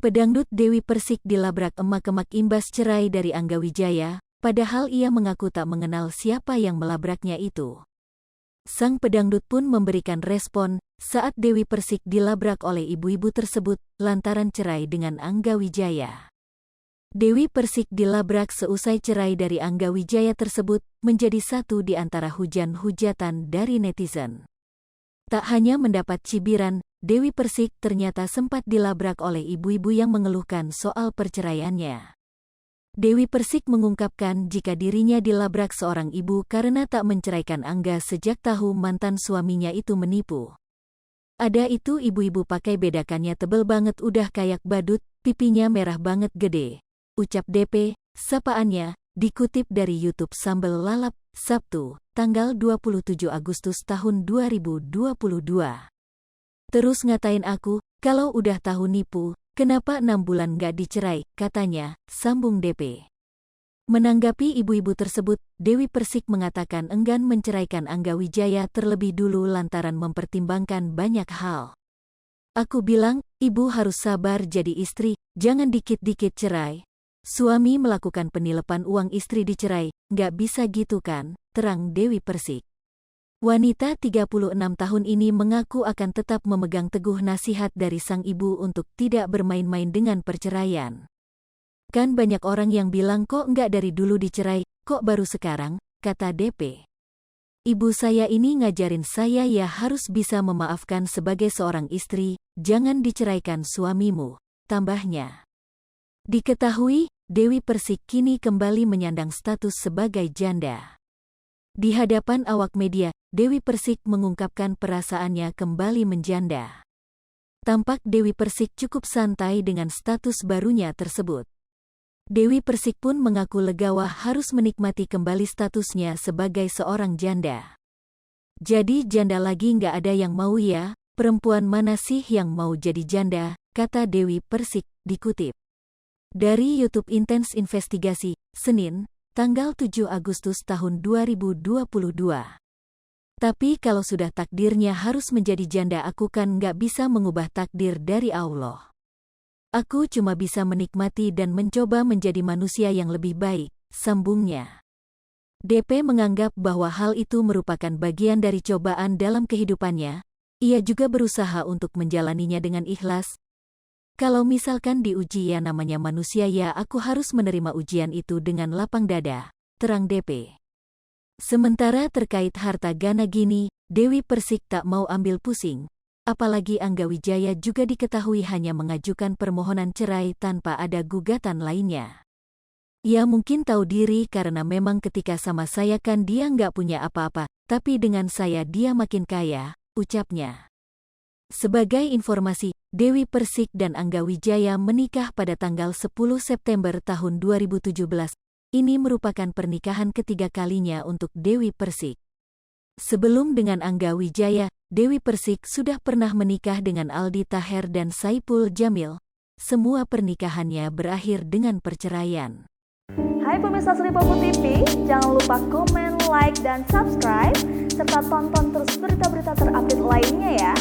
Pedangdut Dewi Persik dilabrak emak-emak imbas cerai dari Angga Wijaya, padahal ia mengaku tak mengenal siapa yang melabraknya itu. Sang pedangdut pun memberikan respon saat Dewi Persik dilabrak oleh ibu-ibu tersebut lantaran cerai dengan Angga Wijaya. Dewi Persik dilabrak seusai cerai dari Angga Wijaya tersebut menjadi satu di antara hujan-hujatan dari netizen. Tak hanya mendapat cibiran, Dewi Persik ternyata sempat dilabrak oleh ibu-ibu yang mengeluhkan soal perceraiannya. Dewi Persik mengungkapkan jika dirinya dilabrak seorang ibu karena tak menceraikan Angga sejak tahu mantan suaminya itu menipu. Ada itu ibu-ibu pakai bedakannya tebel banget udah kayak badut, pipinya merah banget gede. Ucap DP, sapaannya, dikutip dari YouTube Sambel Lalap, Sabtu, tanggal 27 Agustus tahun 2022. Terus ngatain aku, kalau udah tahu nipu, kenapa 6 bulan gak dicerai, katanya, sambung DP. Menanggapi ibu-ibu tersebut, Dewi Persik mengatakan enggan menceraikan Angga Wijaya terlebih dulu lantaran mempertimbangkan banyak hal. Aku bilang, ibu harus sabar jadi istri, jangan dikit-dikit cerai. Suami melakukan penilepan uang istri dicerai, gak bisa gitu kan, terang Dewi Persik. Wanita 36 tahun ini mengaku akan tetap memegang teguh nasihat dari sang ibu untuk tidak bermain-main dengan perceraian. Kan banyak orang yang bilang kok enggak dari dulu dicerai, kok baru sekarang, kata DP. Ibu saya ini ngajarin saya ya harus bisa memaafkan sebagai seorang istri, jangan diceraikan suamimu, tambahnya. Diketahui, Dewi Persik kini kembali menyandang status sebagai janda. Di hadapan awak media, Dewi Persik mengungkapkan perasaannya kembali menjanda. Tampak Dewi Persik cukup santai dengan status barunya tersebut. Dewi Persik pun mengaku legawa harus menikmati kembali statusnya sebagai seorang janda. Jadi janda lagi nggak ada yang mau ya, perempuan mana sih yang mau jadi janda, kata Dewi Persik, dikutip dari YouTube Intens Investigasi, Senin, tanggal 7 Agustus tahun 2022. Tapi kalau sudah takdirnya harus menjadi janda aku kan nggak bisa mengubah takdir dari Allah. Aku cuma bisa menikmati dan mencoba menjadi manusia yang lebih baik, sambungnya. DP menganggap bahwa hal itu merupakan bagian dari cobaan dalam kehidupannya. Ia juga berusaha untuk menjalaninya dengan ikhlas. Kalau misalkan diuji ya namanya manusia ya aku harus menerima ujian itu dengan lapang dada, terang DP. Sementara terkait harta Gana Gini, Dewi Persik tak mau ambil pusing. Apalagi Angga Wijaya juga diketahui hanya mengajukan permohonan cerai tanpa ada gugatan lainnya. Ia mungkin tahu diri karena memang ketika sama saya kan dia nggak punya apa-apa, tapi dengan saya dia makin kaya, ucapnya. Sebagai informasi, Dewi Persik dan Angga Wijaya menikah pada tanggal 10 September tahun 2017. Ini merupakan pernikahan ketiga kalinya untuk Dewi Persik. Sebelum dengan Angga Wijaya, Dewi Persik sudah pernah menikah dengan Aldi Taher dan Saipul Jamil. Semua pernikahannya berakhir dengan perceraian. Hai pemirsa Sri Popo TV, jangan lupa komen, like, dan subscribe, serta tonton terus berita-berita terupdate lainnya ya.